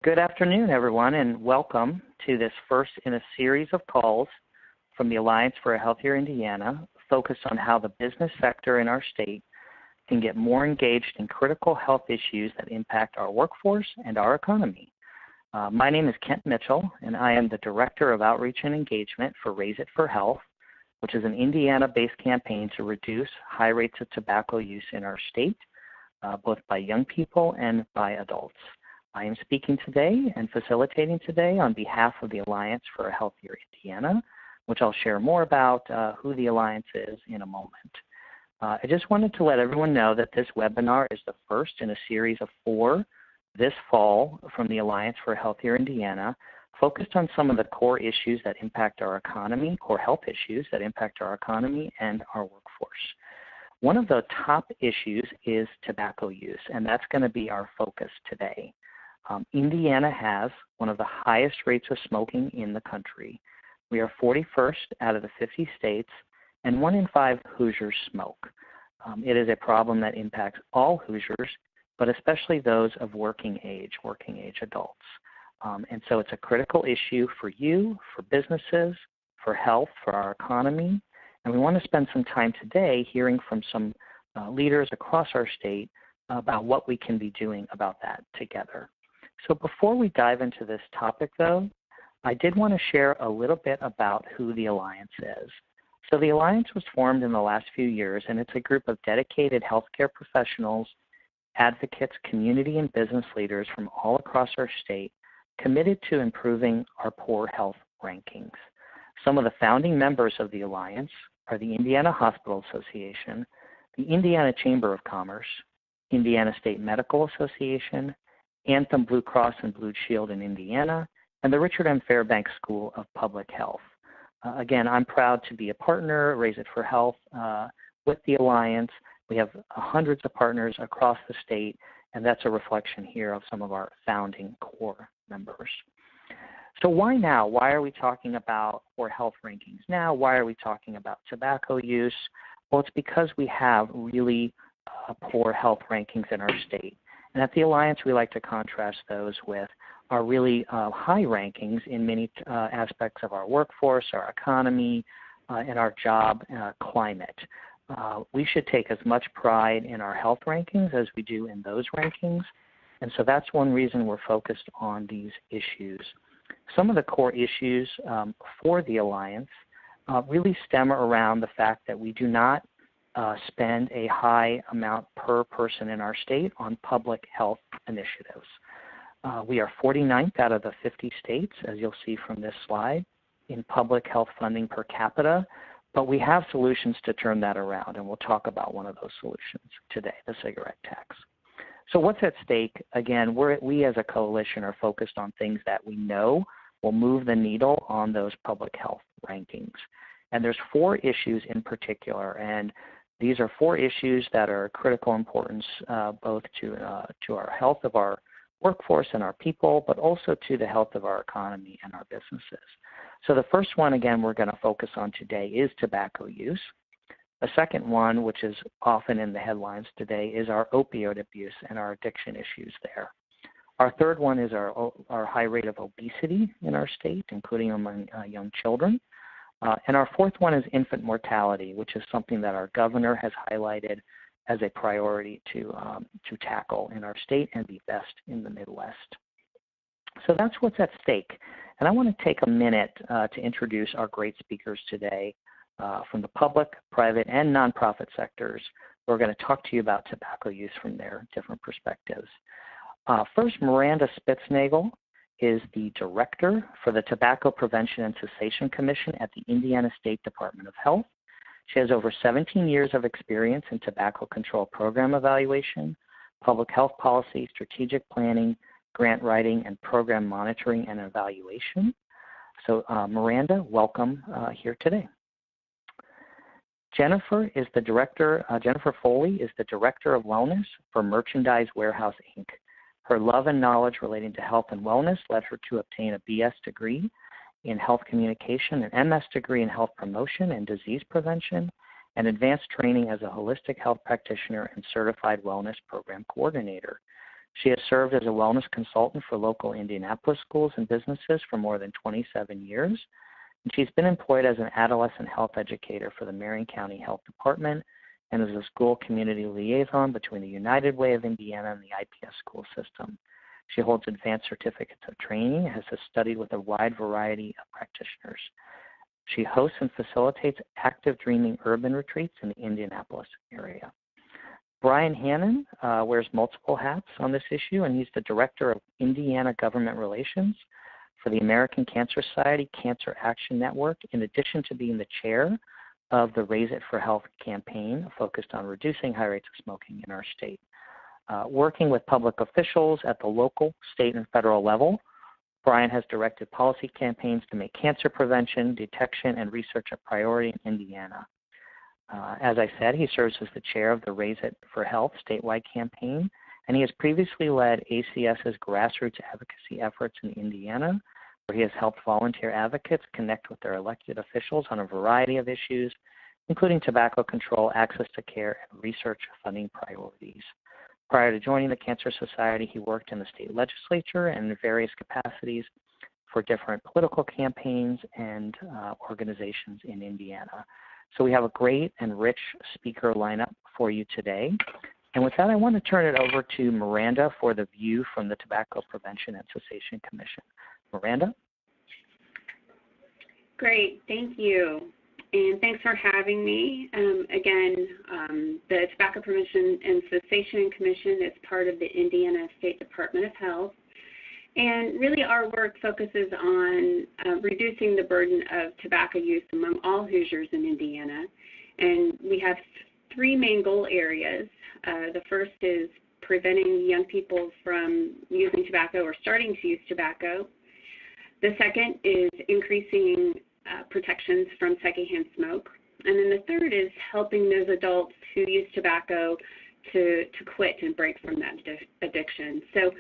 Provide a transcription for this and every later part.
Good afternoon, everyone, and welcome to this first in a series of calls from the Alliance for a Healthier Indiana, focused on how the business sector in our state can get more engaged in critical health issues that impact our workforce and our economy. My name is Kent Mitchell, and I am the Director of Outreach and Engagement for Raise It for Health, which is an Indiana-based campaign to reduce high rates of tobacco use in our state, both by young people and by adults. I am speaking today and facilitating today on behalf of the Alliance for a Healthier Indiana, which I'll share more about who the Alliance is in a moment. I just wanted to let everyone know that this webinar is the first in a series of 4 this fall from the Alliance for a Healthier Indiana, focused on some of the core issues that impact our economy, core health issues that impact our economy and our workforce. One of the top issues is tobacco use, and that's going to be our focus today. Indiana has one of the highest rates of smoking in the country. We are 41st out of the 50 states, and 1 in 5 Hoosiers smoke. It is a problem that impacts all Hoosiers, but especially those of working age adults. And so it's a critical issue for you, for businesses, for health, for our economy. And we want to spend some time today hearing from some leaders across our state about what we can be doing about that together. So before we dive into this topic, though, I did want to share a little bit about who the Alliance is. So the Alliance was formed in the last few years, and it's a group of dedicated healthcare professionals, advocates, community and business leaders from all across our state committed to improving our poor health rankings. Some of the founding members of the Alliance are the Indiana Hospital Association, the Indiana Chamber of Commerce, Indiana State Medical Association, Anthem Blue Cross and Blue Shield in Indiana, and the Richard M. Fairbanks School of Public Health. Again, I'm proud to be a partner, Raise It for Health, with the Alliance. We have hundreds of partners across the state, and that's a reflection here of some of our founding core members. So why now? Why are we talking about poor health rankings now? Why are we talking about tobacco use? Well, it's because we have really poor health rankings in our state. And at the Alliance, we like to contrast those with our really high rankings in many aspects of our workforce, our economy, and our job climate. We should take as much pride in our health rankings as we do in those rankings. And so that's one reason we're focused on these issues. Some of the core issues for the Alliance really stem around the fact that we do not spend a high amount per person in our state on public health initiatives. We are 49th out of the 50 states, as you'll see from this slide, in public health funding per capita, but we have solutions to turn that around, and we'll talk about one of those solutions today, the cigarette tax. So what's at stake? Again, we as a coalition are focused on things that we know will move the needle on those public health rankings. And there's 4 issues in particular, and these are 4 issues that are critical importance both to our health of our workforce and our people, but also to the health of our economy and our businesses. So the first one, again, we're going to focus on today is tobacco use. The second one, which is often in the headlines today, is our opioid abuse and our addiction issues there. Our third one is our high rate of obesity in our state, including among young children. And our fourth one is infant mortality, which is something that our governor has highlighted as a priority to tackle in our state and be best in the Midwest. So that's what's at stake. And I want to take a minute to introduce our great speakers today from the public, private, and nonprofit sectors who are going to talk to you about tobacco use from their different perspectives. First, Miranda Spitznagel is the Director for the Tobacco Prevention and Cessation Commission at the Indiana State Department of Health. She has over 17 years of experience in tobacco control program evaluation, public health policy, strategic planning, grant writing, and program monitoring and evaluation. So Miranda, welcome here today. Jennifer Foley is the Director of Wellness for Merchandise Warehouse, Inc. Her love and knowledge relating to health and wellness led her to obtain a BS degree in health communication, an MS degree in health promotion and disease prevention, and advanced training as a holistic health practitioner and certified wellness program coordinator. She has served as a wellness consultant for local Indianapolis schools and businesses for more than 27 years. And she's been employed as an adolescent health educator for the Marion County Health Department and as a school community liaison between the United Way of Indiana and the IPS school system. She holds advanced certificates of training and has studied with a wide variety of practitioners. She hosts and facilitates active dreaming urban retreats in the Indianapolis area. Brian Hannon wears multiple hats on this issue, and he's the Director of Indiana Government Relations for the American Cancer Society Cancer Action Network, in addition to being the chair of the Raise It for Health campaign focused on reducing high rates of smoking in our state. Working with public officials at the local, state, and federal level, Brian has directed policy campaigns to make cancer prevention, detection, and research a priority in Indiana. As I said, he serves as the chair of the Raise It for Health statewide campaign, and he has previously led ACS's grassroots advocacy efforts in Indiana, where he has helped volunteer advocates connect with their elected officials on a variety of issues, including tobacco control, access to care, and research funding priorities. Prior to joining the Cancer Society, he worked in the state legislature and in various capacities for different political campaigns and organizations in Indiana. So we have a great and rich speaker lineup for you today. And with that, I want to turn it over to Miranda for the view from the Tobacco Prevention and Cessation Commission. Miranda? Great, thank you. And thanks for having me. The Tobacco Prevention and Cessation Commission is part of the Indiana State Department of Health. And really our work focuses on reducing the burden of tobacco use among all Hoosiers in Indiana. And we have three main goal areas. The first is preventing young people from using tobacco or starting to use tobacco. The second is increasing protections from secondhand smoke. And then the third is helping those adults who use tobacco to quit and break from that addiction. So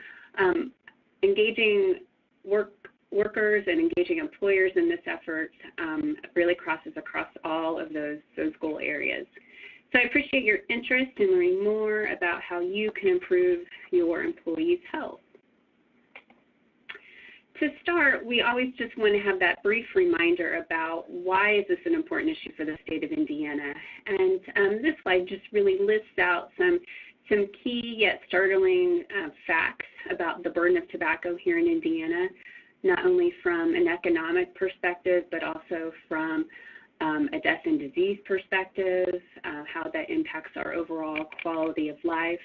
engaging workers and engaging employers in this effort really crosses across all of those goal areas. So I appreciate your interest in learning more about how you can improve your employees' health. To start, we always just want to have that brief reminder about why is this an important issue for the state of Indiana. And this slide just really lists out some key yet startling facts about the burden of tobacco here in Indiana, not only from an economic perspective, but also from a death and disease perspective, how that impacts our overall quality of life.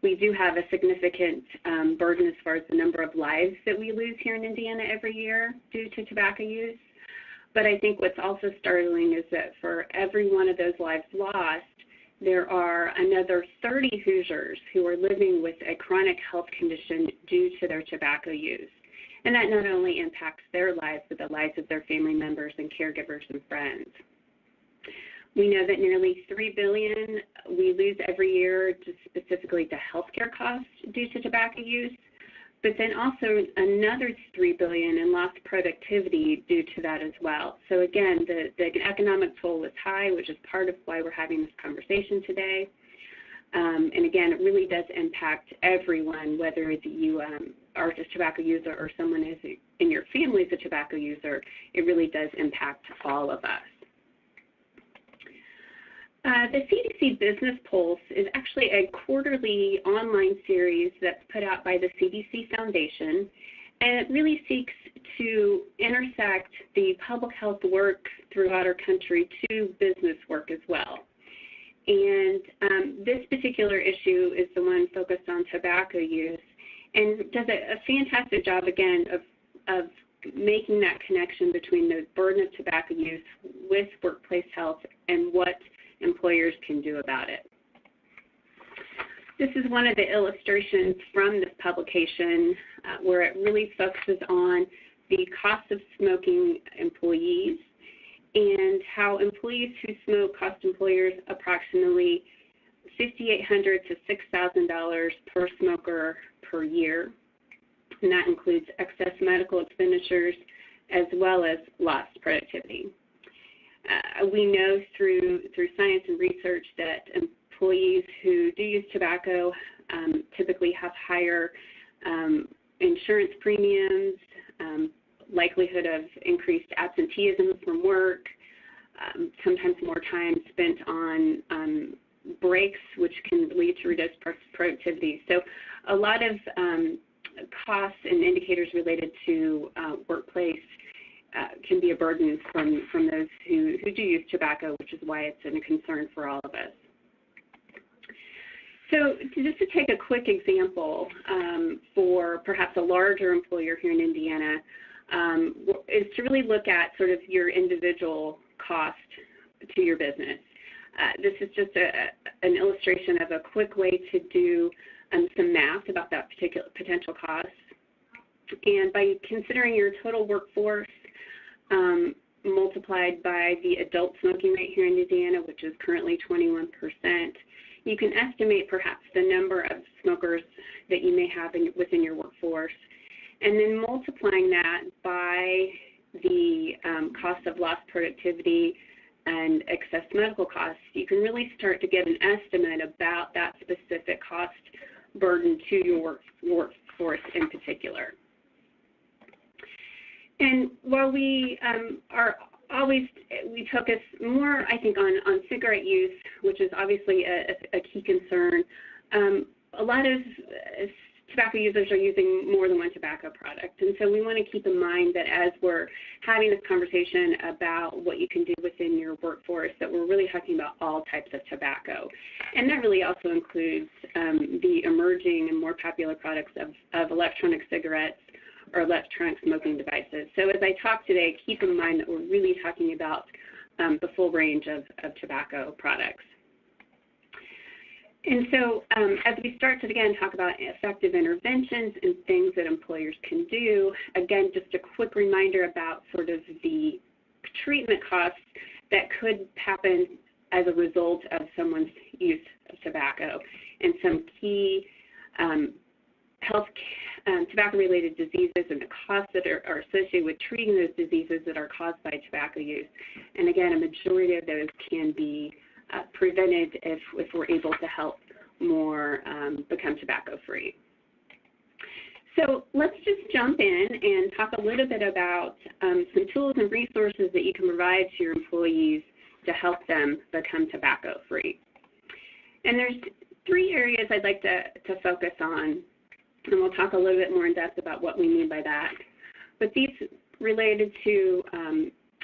We do have a significant burden as far as the number of lives that we lose here in Indiana every year due to tobacco use. But I think what's also startling is that for every one of those lives lost, there are another 30 Hoosiers who are living with a chronic health condition due to their tobacco use. And that not only impacts their lives, but the lives of their family members and caregivers and friends. We know that nearly $3 billion we lose every year just specifically to healthcare costs due to tobacco use, but then also another $3 billion in lost productivity due to that as well. So again, the economic toll is high, which is part of why we're having this conversation today. And again, it really does impact everyone, whether you are a tobacco user or someone is in your family is a tobacco user. It really does impact all of us. The CDC Business Pulse is actually a quarterly online series that's put out by the CDC Foundation, and it really seeks to intersect the public health work throughout our country to business work as well. And this particular issue is the one focused on tobacco use and does a fantastic job, again, of making that connection between the burden of tobacco use with workplace health and what employers can do about it. This is one of the illustrations from this publication where it really focuses on the cost of smoking employees and how employees who smoke cost employers approximately $5,800 to $6,000 per smoker per year. And that includes excess medical expenditures as well as lost productivity. We know through science and research that employees who do use tobacco typically have higher insurance premiums, likelihood of increased absenteeism from work, sometimes more time spent on breaks, which can lead to reduced productivity. So a lot of costs and indicators related to workplace can be a burden from those who do use tobacco, which is why it's a concern for all of us. So just to take a quick example for perhaps a larger employer here in Indiana, is to really look at sort of your individual cost to your business. This is just an illustration of a quick way to do some math about that particular potential cost. And by considering your total workforce multiplied by the adult smoking rate here in Indiana, which is currently 21%, you can estimate perhaps the number of smokers that you may have within your workforce, and then multiplying that by the cost of lost productivity and excess medical costs, you can really start to get an estimate about that specific cost burden to your workforce in particular. And while we we focus more, I think, on cigarette use, which is obviously a key concern, a lot of tobacco users are using more than one tobacco product. And so we want to keep in mind that as we're having this conversation about what you can do within your workforce, that we're really talking about all types of tobacco. And that really also includes the emerging and more popular products of electronic cigarettes or electronic smoking devices. So as I talk today, keep in mind that we're really talking about the full range of tobacco products. And so as we start to, again, talk about effective interventions and things that employers can do, again, just a quick reminder about sort of the treatment costs that could happen as a result of someone's use of tobacco, and some key tobacco-related diseases and the costs that are associated with treating those diseases that are caused by tobacco use. And again, a majority of those can be prevented if we're able to help more become tobacco-free. So let's just jump in and talk a little bit about some tools and resources that you can provide to your employees to help them become tobacco-free. And there's three areas I'd like to focus on, and we'll talk a little bit more in depth about what we mean by that. But these related to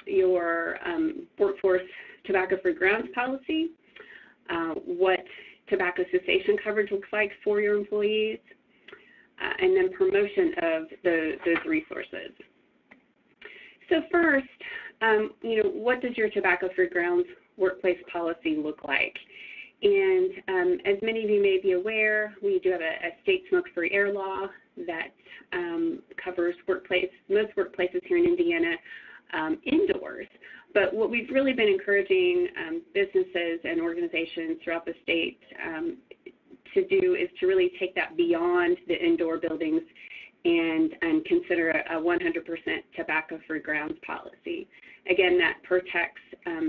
your workforce tobacco-free grounds policy, what tobacco cessation coverage looks like for your employees, and then promotion of those resources. So first, what does your tobacco-free grounds workplace policy look like? And as many of you may be aware, we do have a state smoke-free air law that covers most workplaces here in Indiana indoors. But what we've really been encouraging businesses and organizations throughout the state to do is to really take that beyond the indoor buildings and consider a 100% tobacco-free grounds policy. Again, that protects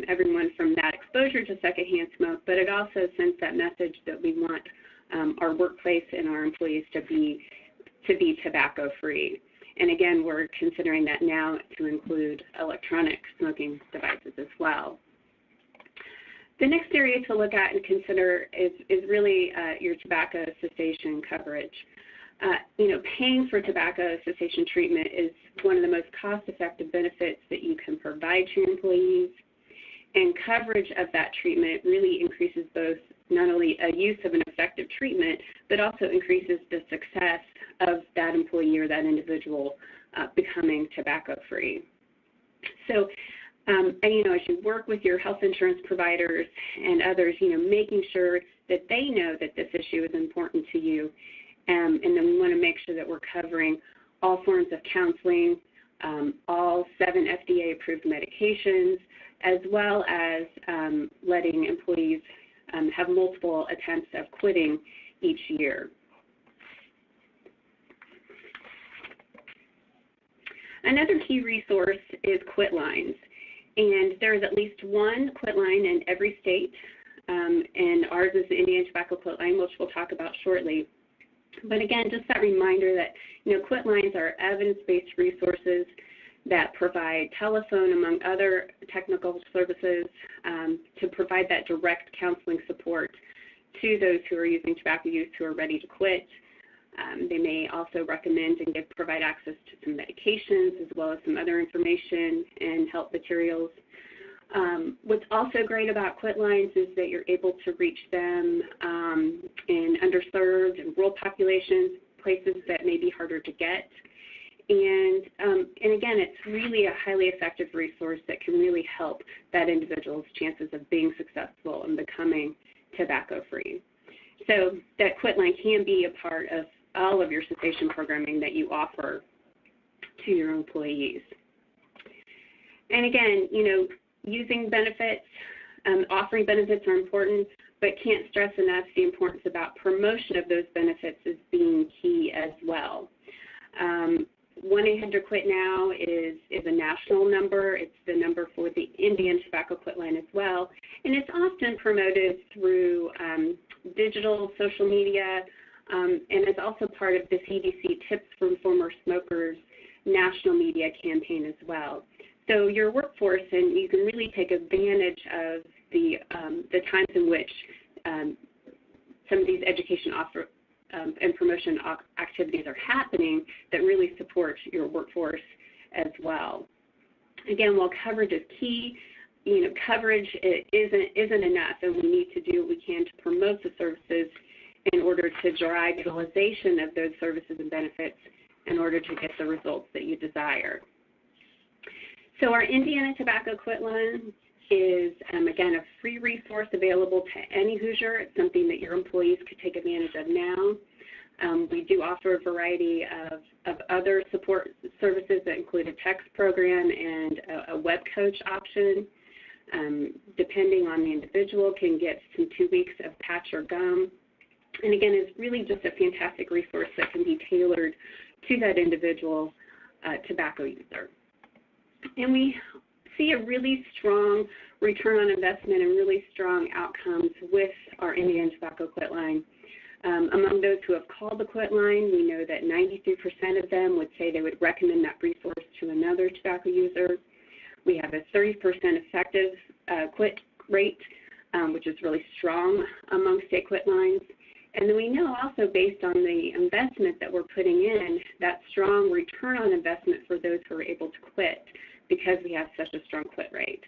everyone from that exposure to secondhand smoke, but it also sends that message that we want our workplace and our employees to be tobacco-free. And again, we're considering that now to include electronic smoking devices as well. The next area to look at and consider is really your tobacco cessation coverage. Paying for tobacco cessation treatment is one of the most cost-effective benefits that you can provide to your employees. And coverage of that treatment really increases both not only a use of an effective treatment, but also increases the success of that employee or that individual becoming tobacco-free. So, as you work with your health insurance providers and others, making sure that they know that this issue is important to you. And then we want to make sure that we're covering all forms of counseling, all 7 FDA-approved medications, as well as letting employees have multiple attempts of quitting each year. Another key resource is quit lines. And there is at least one quit line in every state and ours is the Indiana Tobacco Quit Line, which we'll talk about shortly. But again, just that reminder that, quit lines are evidence-based resources that provide telephone, among other technical services, to provide that direct counseling support to those who are using tobacco use who are ready to quit. They may also recommend and provide access to some medications as well as some other information and help materials. What's also great about Quit Lines is that you're able to reach them in underserved and rural populations, places that may be harder to get. And again, it's really a highly effective resource that can really help that individual's chances of being successful and becoming tobacco-free. So that Quit Line can be a part of all of your cessation programming that you offer to your employees. And again, using benefits, offering benefits are important, but can't stress enough the importance about promotion of those benefits as being key as well. 1-800-QUIT-NOW is a national number. It's the number for the Indiana Tobacco Quit Line as well. And it's often promoted through digital, social media, and it's also part of the CDC Tips from Former Smokers national media campaign as well. So your workforce, and you can really take advantage of the times in which some of these education and promotion activities are happening that really support your workforce as well. Again, while coverage is key, coverage isn't enough, and we need to do what we can to promote the services in order to drive utilization of those services and benefits in order to get the results that you desire. So our Indiana Tobacco Quit Line is, again, a free resource available to any Hoosier. It's something that your employees could take advantage of now. We do offer a variety of other support services that include a text program and a web coach option. Depending on the individual, can get some 2 weeks of patch or gum. And again, it's really just a fantastic resource that can be tailored to that individual tobacco user. And we see a really strong return on investment and really strong outcomes with our Indiana Tobacco Quit Line. Among those who have called the Quit Line, we know that 93% of them would say they would recommend that resource to another tobacco user. We have a 30% effective quit rate, which is really strong among state quit lines. And then we know also, based on the investment that we're putting in, that strong return on investment for those who are able to quit because we have such a strong quit rate.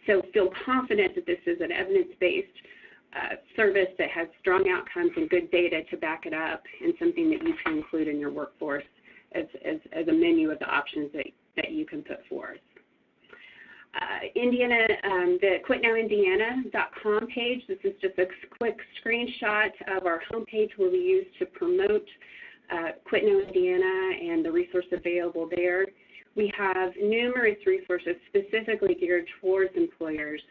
So feel confident that this is an evidence-based service that has strong outcomes and good data to back it up, and something that you can include in your workforce as a menu of the options that you can put forth. The quitnowindiana.com page, this is just a quick screenshot of our homepage where we use to promote Quit Now Indiana and the resource available there. We have numerous resources specifically geared towards employers.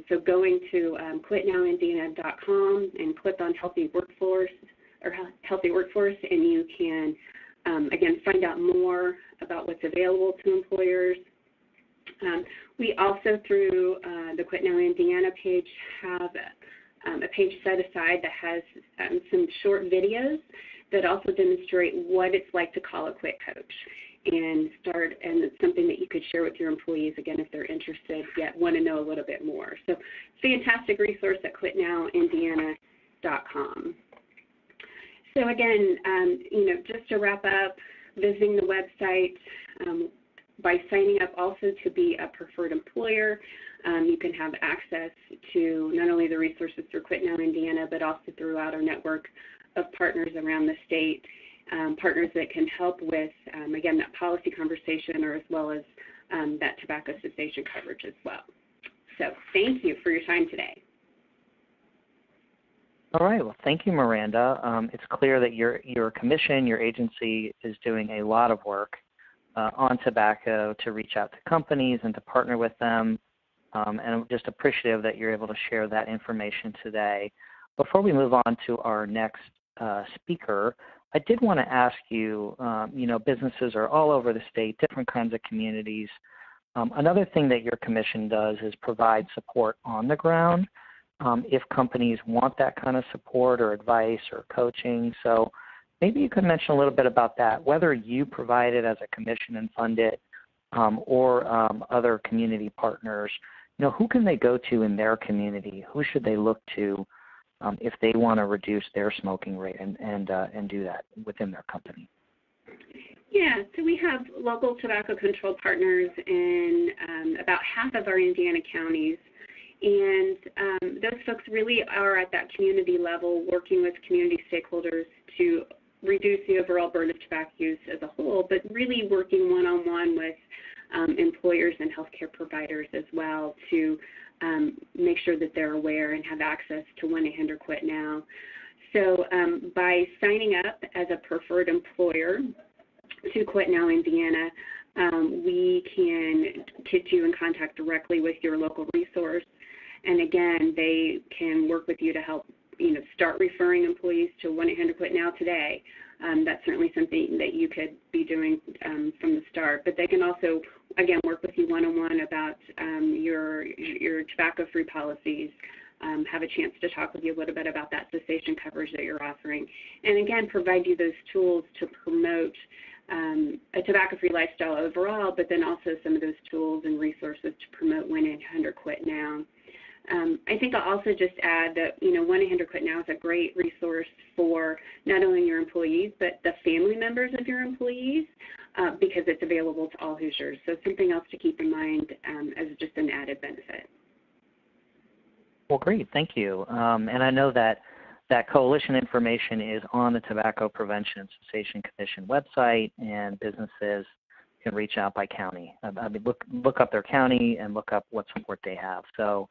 So going to quitnowindiana.com and click on Healthy Workforce, and you can, again, find out more about what's available to employers. We also, through the Quit Now Indiana page, have a page set aside that has some short videos that also demonstrate what it's like to call a quit coach, and it's something that you could share with your employees, again, if they're interested yet want to know a little bit more. So fantastic resource at quitnowindiana.com. So again, just to wrap up, visiting the website, by signing up also to be a preferred employer, you can have access to not only the resources through Quit Now Indiana, but also throughout our network of partners around the state, partners that can help with, again, that policy conversation, or as well as that tobacco cessation coverage as well. So thank you for your time today. All right. Well, thank you, Miranda. It's clear that your commission, your agency, is doing a lot of work on tobacco to reach out to companies and to partner with them. And I'm just appreciative that you're able to share that information today. Before we move on to our next speaker, I did want to ask you, businesses are all over the state, different kinds of communities. Another thing that your commission does is provide support on the ground. if companies want that kind of support or advice or coaching. So maybe you could mention a little bit about that, whether you provide it as a commission and fund it or other community partners. Who can they go to in their community? Who should they look to if they want to reduce their smoking rate and do that within their company? Yeah, so we have local tobacco control partners in about half of our Indiana counties. And those folks really are at that community level working with community stakeholders to reduce the overall burden of tobacco use as a whole, but really working one-on-one with employers and healthcare providers as well to make sure that they're aware and have access to 1-800-QUIT-NOW. So by signing up as a preferred employer to Quit Now Indiana, we can get you in contact directly with your local resource. And again, they can work with you to help, start referring employees to 1-800-QUIT-NOW today. That's certainly something that you could be doing from the start. But they can also, again, work with you one-on-one about your tobacco-free policies, have a chance to talk with you a little bit about that cessation coverage that you're offering, and again, provide you those tools to promote a tobacco-free lifestyle overall, but then also some of those tools and resources to promote 1-800-QUIT-NOW. I think I'll also just add that, 1-800-QUIT-NOW is a great resource for not only your employees, but the family members of your employees, because it's available to all Hoosiers. So something else to keep in mind as just an added benefit. Well, great. Thank you. And I know that coalition information is on the Tobacco Prevention and Cessation Commission website, and businesses can reach out by county. Look up their county and look up what support they have. So,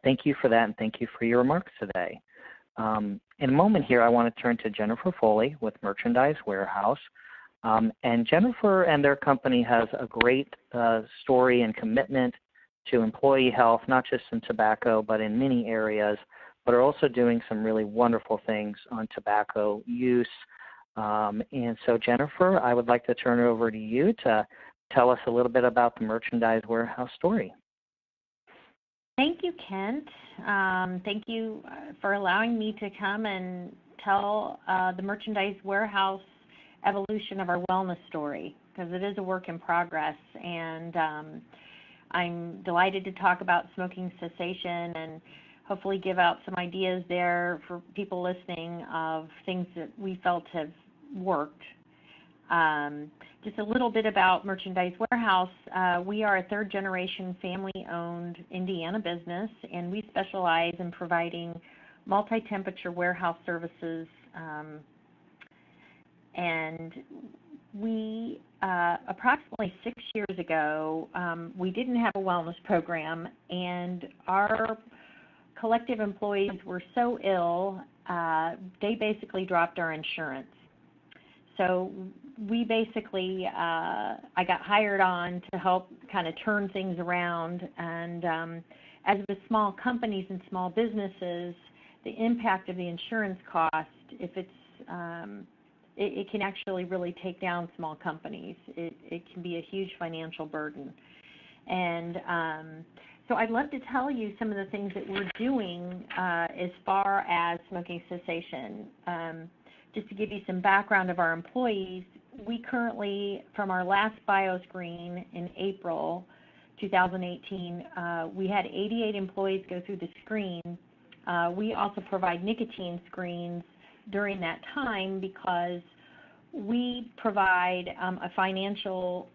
thank you for that, and thank you for your remarks today. In a moment here, I want to turn to Jennifer Foley with Merchandise Warehouse. And Jennifer and their company has a great story and commitment to employee health, not just in tobacco, but in many areas, but are also doing some really wonderful things on tobacco use. And so, Jennifer, I would like to turn it over to you to tell us a little bit about the Merchandise Warehouse story. Thank you, Kent. Thank you for allowing me to come and tell the Merchandise Warehouse evolution of our wellness story, because it is a work in progress. And I'm delighted to talk about smoking cessation and hopefully give out some ideas there for people listening of things that we felt have worked. Just a little bit about Merchandise Warehouse. We are a third-generation family-owned Indiana business, and we specialize in providing multi-temperature warehouse services. And we, approximately 6 years ago, we didn't have a wellness program, and our collective employees were so ill, they basically dropped our insurance. So we basically, I got hired on to help kind of turn things around. And as with small companies and small businesses, the impact of the insurance cost, if it's, it can actually really take down small companies. It can be a huge financial burden. And so I'd love to tell you some of the things that we're doing as far as smoking cessation. Just to give you some background of our employees, we currently, from our last bioscreen in April 2018, we had 88 employees go through the screen. We also provide nicotine screens during that time because we provide a financial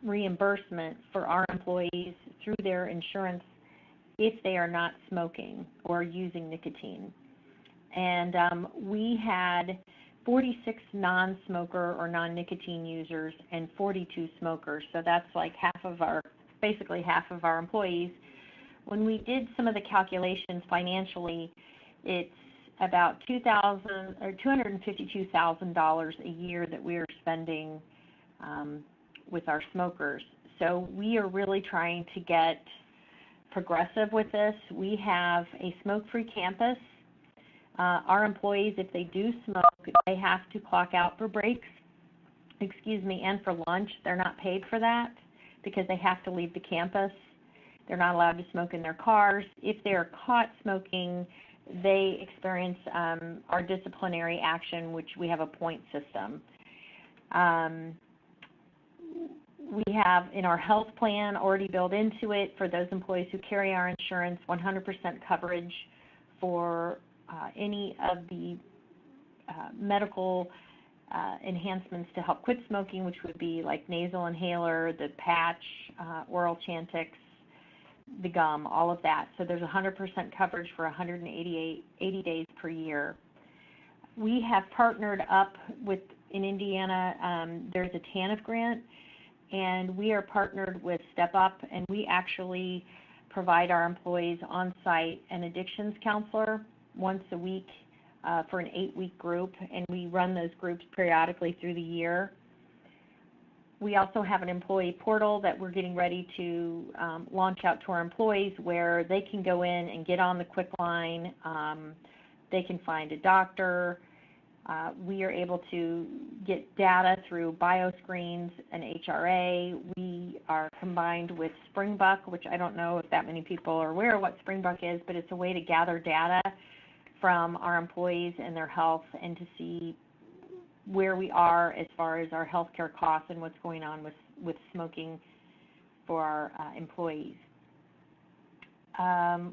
reimbursement for our employees through their insurance if they are not smoking or using nicotine. And we had 46 non-smoker or non-nicotine users and 42 smokers. So that's like basically half of our employees. When we did some of the calculations financially, it's about $252,000 a year that we are spending with our smokers. So we are really trying to get progressive with this. We have a smoke-free campus. Our employees, if they do smoke, they have to clock out for breaks, and for lunch. They're not paid for that because they have to leave the campus. They're not allowed to smoke in their cars. If they're caught smoking, they experience our disciplinary action, which we have a point system. We have in our health plan already built into it for those employees who carry our insurance 100% coverage for any of the medical enhancements to help quit smoking, which would be like nasal inhaler, the patch, oral Chantix, the gum, all of that. So there's 100% coverage for 80 days per year. We have partnered up with, in Indiana, there's a TANF grant, and we are partnered with Step Up, and we actually provide our employees on-site an addictions counselor once a week for an 8-week group, and we run those groups periodically through the year. We also have an employee portal that we're getting ready to launch out to our employees, where they can go in and get on the quick line. They can find a doctor. We are able to get data through BioScreens and HRA. We are combined with Springbuck, which I don't know if that many people are aware of what Springbuck is, but it's a way to gather data from our employees and their health and to see where we are as far as our healthcare costs and what's going on with smoking for our employees.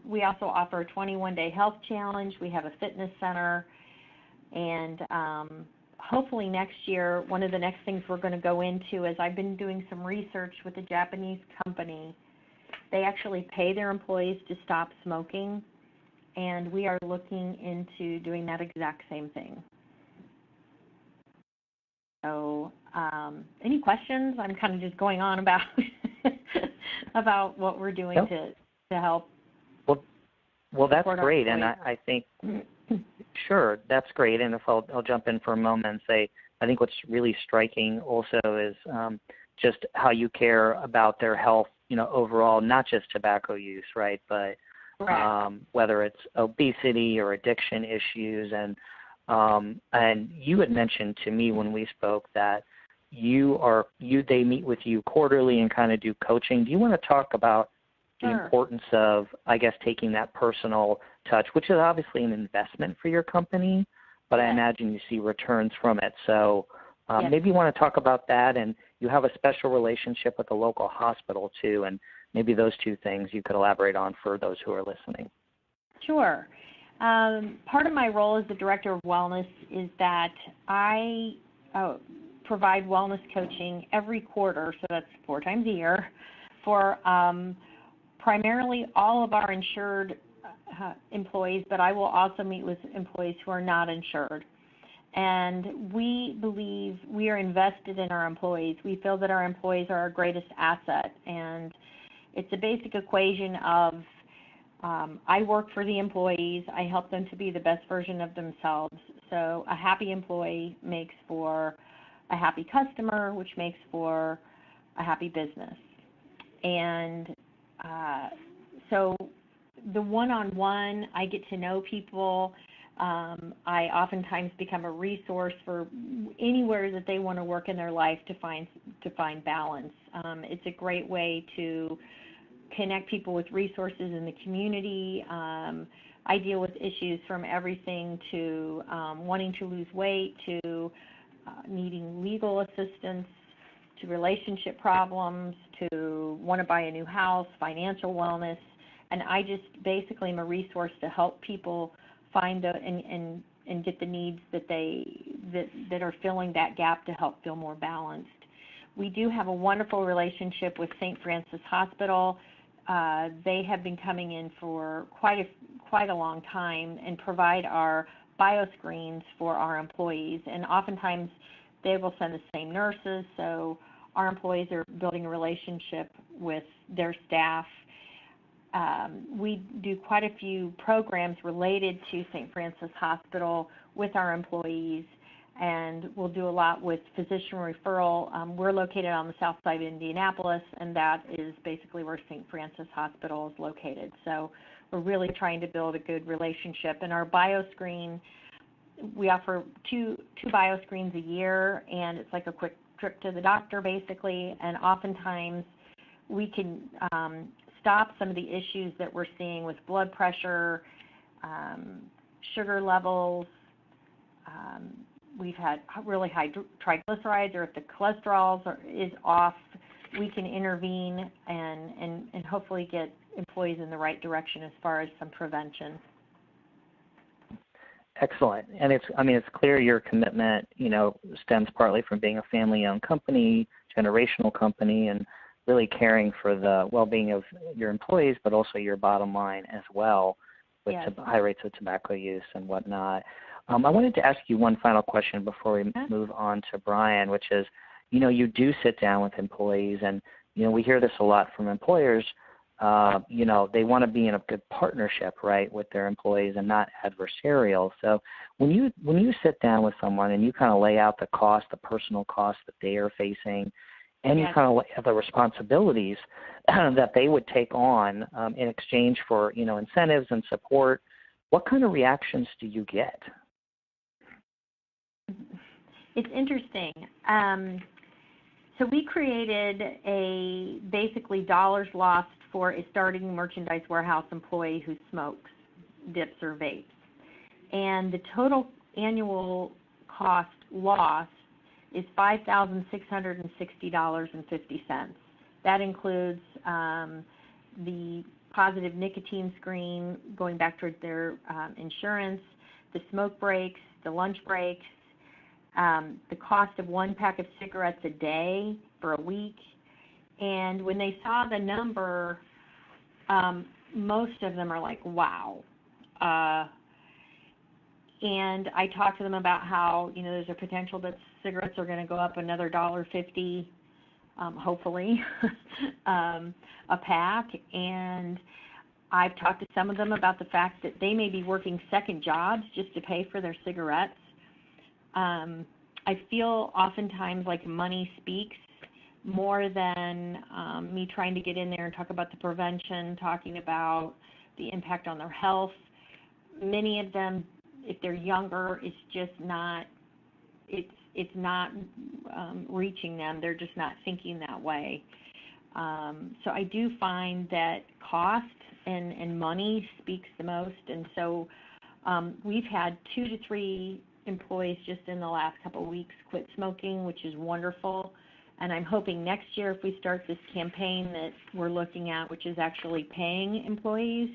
We also offer a 21-day health challenge. We have a fitness center. And hopefully next year, one of the next things we're going to go into is I've been doing some research with a Japanese company. They actually pay their employees to stop smoking, and we are looking into doing that exact same thing. So any questions? I'm kind of just going on about about what we're doing to help. Well, that's great, and I think sure, that's great. And if I'll jump in for a moment and say, I think what's really striking also is just how you care about their health, overall, not just tobacco use, right? But whether it's obesity or addiction issues, and you had mentioned to me when we spoke that they meet with you quarterly and kind of do coaching. Do you want to talk about the importance of, I guess, taking that personal touch, which is obviously an investment for your company, but I imagine you see returns from it. So maybe you want to talk about that, and you have a special relationship with the local hospital too, and maybe those two things you could elaborate on for those who are listening. Sure. Part of my role as the Director of Wellness is that I provide wellness coaching every quarter, so that's 4 times a year, for primarily all of our insured employees, but I will also meet with employees who are not insured. And we believe we are invested in our employees. We feel that our employees are our greatest asset, and it's a basic equation of I work for the employees. I help them to be the best version of themselves. So a happy employee makes for a happy customer, which makes for a happy business. And so the one-on-one, I get to know people. I oftentimes become a resource for anywhere that they want to work in their life to find balance. It's a great way to connect people with resources in the community. I deal with issues from everything to wanting to lose weight to needing legal assistance to relationship problems to want to buy a new house, financial wellness. And I just basically am a resource to help people find and get the needs that are filling that gap to help feel more balanced. We do have a wonderful relationship with St. Francis Hospital. They have been coming in for quite a long time and provide our BioScreens for our employees. And oftentimes they will send the same nurses, so our employees are building a relationship with their staff. We do quite a few programs related to St. Francis Hospital with our employees, and we'll do a lot with physician referral. We're located on the south side of Indianapolis, and that is basically where St. Francis Hospital is located. So we're really trying to build a good relationship. And our BioScreen, we offer two BioScreens a year, and it's like a quick trip to the doctor basically, and oftentimes we can stop some of the issues that we're seeing with blood pressure, sugar levels. We've had really high triglycerides, or if the cholesterol is off, we can intervene and hopefully get employees in the right direction as far as some prevention. Excellent. And it's clear your commitment, stems partly from being a family-owned company, generational company, and really caring for the well-being of your employees, but also your bottom line as well, with Yes. high rates of tobacco use and whatnot. I wanted to ask you one final question before we move on to Brian, which is, you do sit down with employees, and we hear this a lot from employers. They want to be in a good partnership, right, with their employees and not adversarial. So when you sit down with someone and you kind of lay out the cost, the personal cost that they are facing, and you kind of lay out the responsibilities that they would take on in exchange for, incentives and support, what kind of reactions do you get? It's interesting. So we created a basically dollars lost for a starting merchandise warehouse employee who smokes, dips, or vapes. And the total annual cost lost is $5,660.50. That includes the positive nicotine screen, going back toward their insurance, the smoke breaks, the lunch breaks, the cost of one pack of cigarettes a day for a week. And when they saw the number, most of them are like, wow. And I talked to them about how, there's a potential that cigarettes are going to go up another $1.50, hopefully, a pack. And I've talked to some of them about the fact that they may be working second jobs just to pay for their cigarettes. I feel oftentimes like money speaks more than me trying to get in there and talk about the prevention, talking about the impact on their health. Many of them, if they're younger, it's just not, it's not reaching them. They're just not thinking that way. So I do find that cost and money speaks the most. And so we've had 2 to 3 employees just in the last couple of weeks quit smoking, which is wonderful. And I'm hoping next year, if we start this campaign that we're looking at, which is actually paying employees,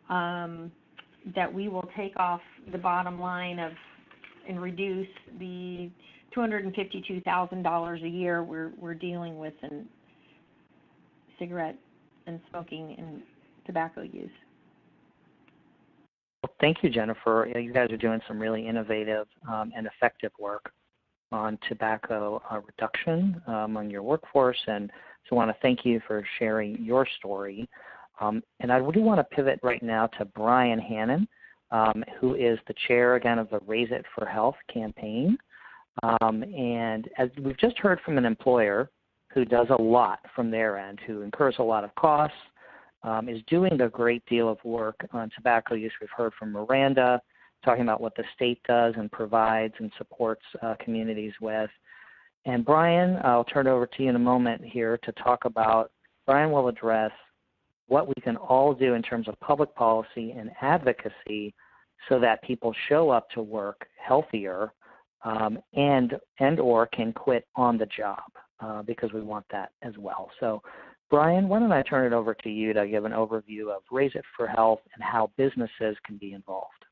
that we will take off the bottom line and reduce the $252,000 a year we're dealing with in cigarette and smoking and tobacco use. Well, thank you, Jennifer. You guys are doing some really innovative and effective work on tobacco reduction among your workforce, and so I want to thank you for sharing your story. And I really want to pivot right now to Brian Hannon, who is the chair, again, of the Raise It for Health campaign. And as we've just heard from an employer who does a lot from their end, who incurs a lot of costs, is doing a great deal of work on tobacco use. We've heard from Miranda talking about what the state does and provides and supports communities with. And Brian, I'll turn it over to you in a moment here to talk about, Brian will address what we can all do in terms of public policy and advocacy so that people show up to work healthier and or can quit on the job because we want that as well. So Brian, why don't I turn it over to you to give an overview of Raise It for Health and how businesses can be involved.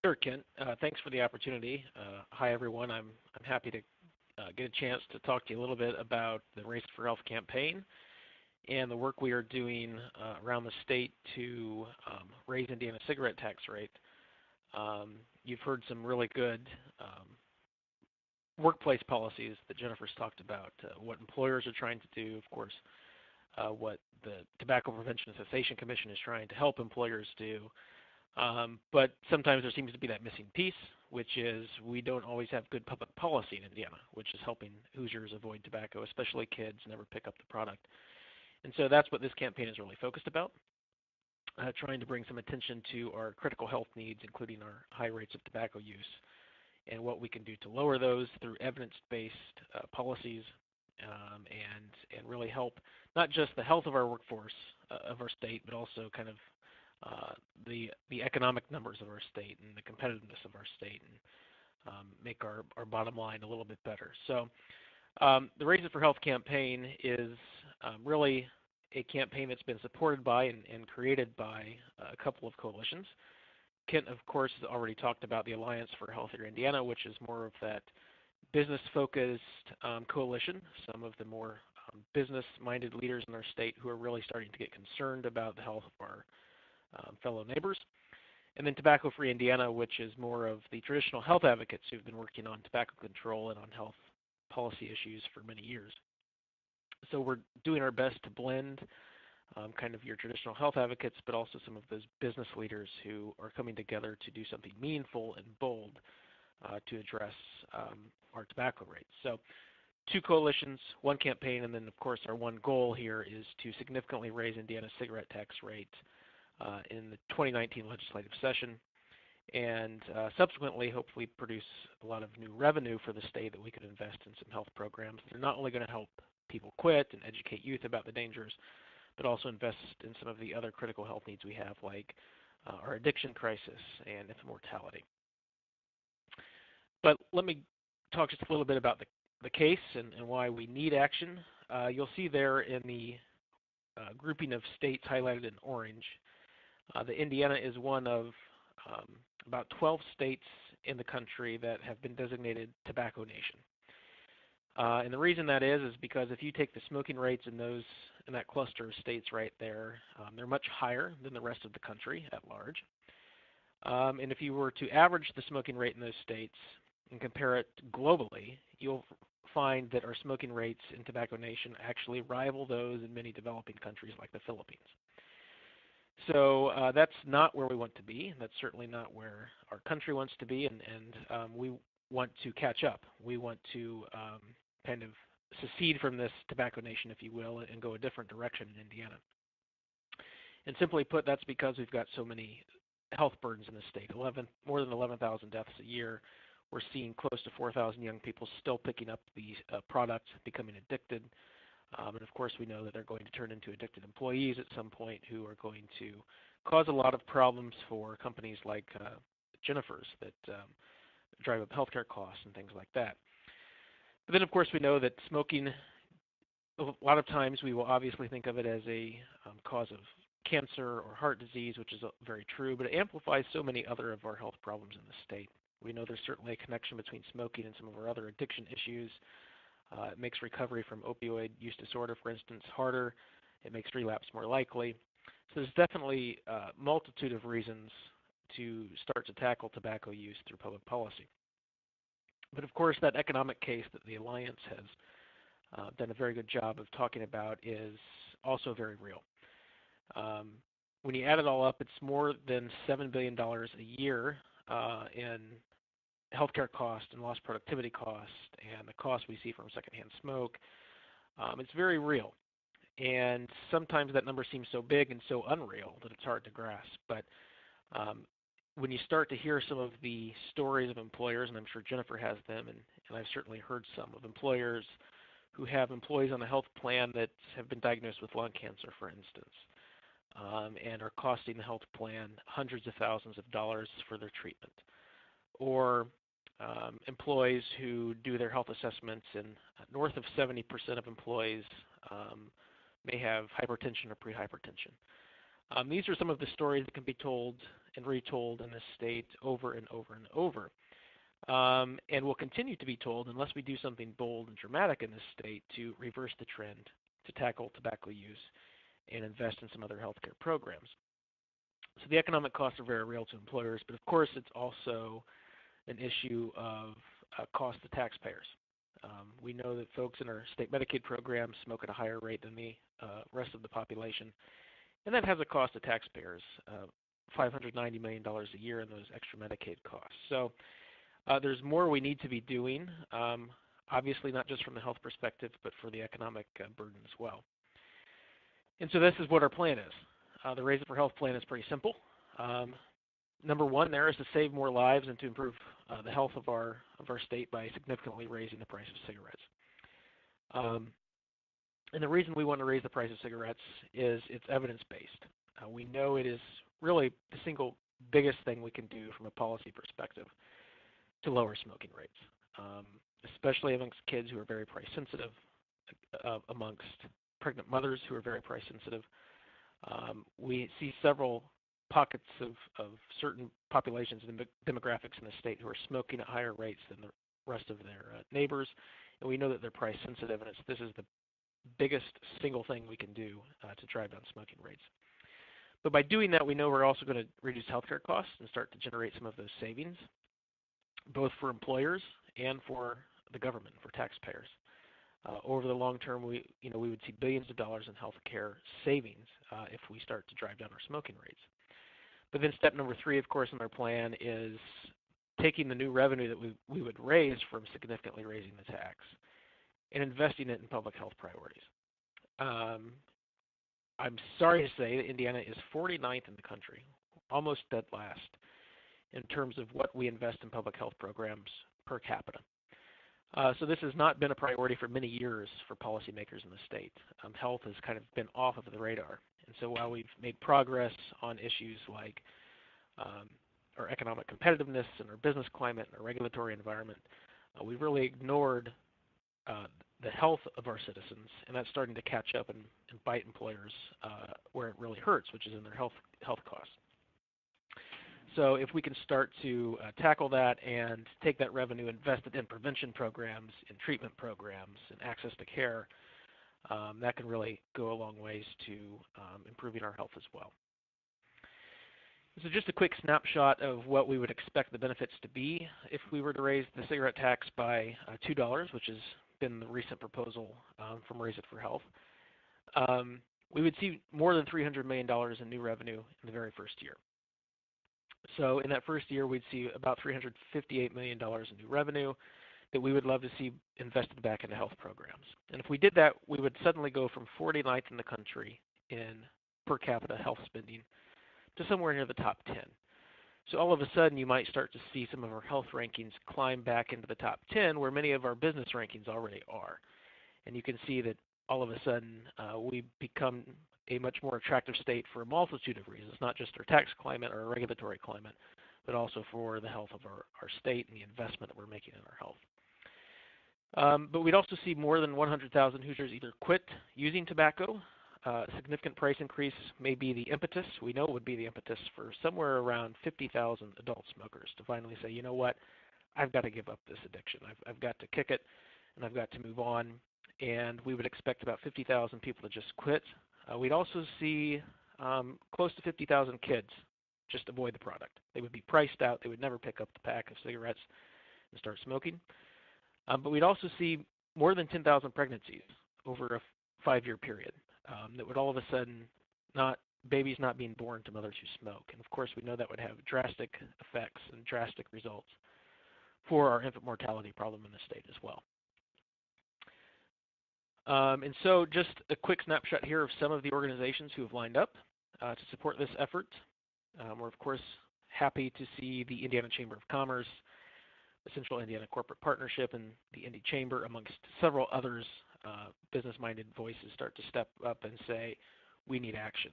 Sure, Kent. Thanks for the opportunity. Hi, everyone. I'm happy to get a chance to talk to you a little bit about the Raise It for Health campaign and the work we are doing around the state to raise Indiana's cigarette tax rate. You've heard some really good workplace policies that Jennifer's talked about, what employers are trying to do, of course, what the Tobacco Prevention and Cessation Commission is trying to help employers do. But sometimes there seems to be that missing piece, which is we don't always have good public policy in Indiana, which is helping Hoosiers avoid tobacco, especially kids never pick up the product. And so that's what this campaign is really focused about, trying to bring some attention to our critical health needs, including our high rates of tobacco use, and what we can do to lower those through evidence-based policies, and really help not just the health of our workforce of our state, but also kind of the economic numbers of our state and the competitiveness of our state, and make our bottom line a little bit better. So the Raise It for Health campaign is really a campaign that's been supported by and created by a couple of coalitions. Kent, of course, has already talked about the Alliance for a Healthier Indiana, which is more of that business-focused coalition, some of the more business-minded leaders in our state who are really starting to get concerned about the health of our fellow neighbors. And then Tobacco Free Indiana, which is more of the traditional health advocates who've been working on tobacco control and on health policy issues for many years. So we're doing our best to blend kind of your traditional health advocates, but also some of those business leaders who are coming together to do something meaningful and bold to address our tobacco rates. So 2 coalitions, 1 campaign, and then of course our one goal here is to significantly raise Indiana's cigarette tax rate in the 2019 legislative session, and subsequently hopefully produce a lot of new revenue for the state that we could invest in some health programs that are not only going to help people quit and educate youth about the dangers, but also invest in some of the other critical health needs we have, like our addiction crisis and infant mortality. But let me talk just a little bit about the case and why we need action. You'll see there in the grouping of states highlighted in orange, that Indiana is one of about 12 states in the country that have been designated Tobacco Nation. And the reason that is because if you take the smoking rates in that cluster of states right there, they're much higher than the rest of the country at large. And if you were to average the smoking rate in those states and compare it globally, you'll find that our smoking rates in Tobacco Nation actually rival those in many developing countries like the Philippines. So that's not where we want to be. That's certainly not where our country wants to be, and we want to catch up. We want to kind of secede from this Tobacco Nation, if you will, and go a different direction in Indiana. And simply put, that's because we've got so many health burdens in the state. More than 11,000 deaths a year. We're seeing close to 4,000 young people still picking up the product, becoming addicted. And of course, we know that they're going to turn into addicted employees at some point who are going to cause a lot of problems for companies like Jennifer's that drive up healthcare costs and things like that. But then, of course, we know that smoking, a lot of times we will obviously think of it as a cause of cancer or heart disease, which is very true, but it amplifies so many other of our health problems in the state. We know there's certainly a connection between smoking and some of our other addiction issues. It makes recovery from opioid use disorder, for instance, harder. It makes relapse more likely. So there's definitely a multitude of reasons to start to tackle tobacco use through public policy. But of course, that economic case that the Alliance has done a very good job of talking about is also very real. When you add it all up, it's more than $7 billion a year in healthcare costs and lost productivity costs and the cost we see from secondhand smoke. It's very real. And sometimes that number seems so big and so unreal that it's hard to grasp. But when you start to hear some of the stories of employers, and I'm sure Jennifer has them, and I've certainly heard some of employers who have employees on a health plan that have been diagnosed with lung cancer, for instance, and are costing the health plan hundreds of thousands of dollars for their treatment. Or employees who do their health assessments, and north of 70% of employees may have hypertension or prehypertension. These are some of the stories that can be told and retold in this state over and over and over, and will continue to be told unless we do something bold and dramatic in this state to reverse the trend, to tackle tobacco use, and invest in some other healthcare programs. So the economic costs are very real to employers, but of course it's also an issue of cost to taxpayers. We know that folks in our state Medicaid program smoke at a higher rate than the rest of the population, and that has a cost to taxpayers, $590 million a year in those extra Medicaid costs. So there's more we need to be doing, obviously not just from the health perspective, but for the economic burden as well. And so this is what our plan is. The Raise It for Health plan is pretty simple. Number one there is to save more lives and to improve the health of our state by significantly raising the price of cigarettes. And the reason we want to raise the price of cigarettes is it's evidence-based. We know it is really the single biggest thing we can do from a policy perspective to lower smoking rates, especially amongst kids who are very price sensitive, amongst pregnant mothers who are very price sensitive. We see several pockets of certain populations and demographics in the state who are smoking at higher rates than the rest of their neighbors, and we know that they're price sensitive, and this is the biggest single thing we can do to drive down smoking rates. But by doing that, we know we're also going to reduce healthcare costs and start to generate some of those savings, both for employers and for the government, for taxpayers. Over the long term, we would see billions of dollars in healthcare savings if we start to drive down our smoking rates. But then step number 3, of course, in our plan is taking the new revenue that we would raise from significantly raising the tax and investing it in public health priorities. I'm sorry to say that Indiana is 49th in the country, almost dead last, in terms of what we invest in public health programs per capita. So this has not been a priority for many years for policymakers in the state. Health has kind of been off of the radar. And so while we've made progress on issues like our economic competitiveness and our business climate and our regulatory environment, we've really ignored the health of our citizens, and that's starting to catch up and bite employers where it really hurts, which is in their health costs. So if we can start to tackle that and take that revenue, invest it in prevention programs, in treatment programs, and access to care, that can really go a long ways to improving our health as well. So just a quick snapshot of what we would expect the benefits to be if we were to raise the cigarette tax by $2, which has been the recent proposal from Raise It for Health. We would see more than $300 million in new revenue in the very first year. So in that first year, we'd see about $358 million in new revenue that we would love to see invested back into health programs. And if we did that, we would suddenly go from 49th in the country in per capita health spending to somewhere near the top 10. So all of a sudden, you might start to see some of our health rankings climb back into the top 10, where many of our business rankings already are. And you can see that all of a sudden, we become a much more attractive state for a multitude of reasons, not just our tax climate or our regulatory climate, but also for the health of our state and the investment that we're making in our health. But we'd also see more than 100,000 Hoosiers either quit using tobacco. A significant price increase may be the impetus. We know it would be the impetus for somewhere around 50,000 adult smokers to finally say, you know what, I've got to give up this addiction. I've got to kick it, and I've got to move on. And we would expect about 50,000 people to just quit. We'd also see close to 50,000 kids just avoid the product. They would be priced out. They would never pick up the pack of cigarettes and start smoking. But we'd also see more than 10,000 pregnancies over a 5-year period. That would all of a sudden babies not being born to mothers who smoke. And of course, we know that would have drastic effects and drastic results for our infant mortality problem in the state as well. And so just a quick snapshot here of some of the organizations who have lined up to support this effort. We're, of course, happy to see the Indiana Chamber of Commerce, the Central Indiana Corporate Partnership, and the Indy Chamber, amongst several others, business-minded voices start to step up and say, we need action.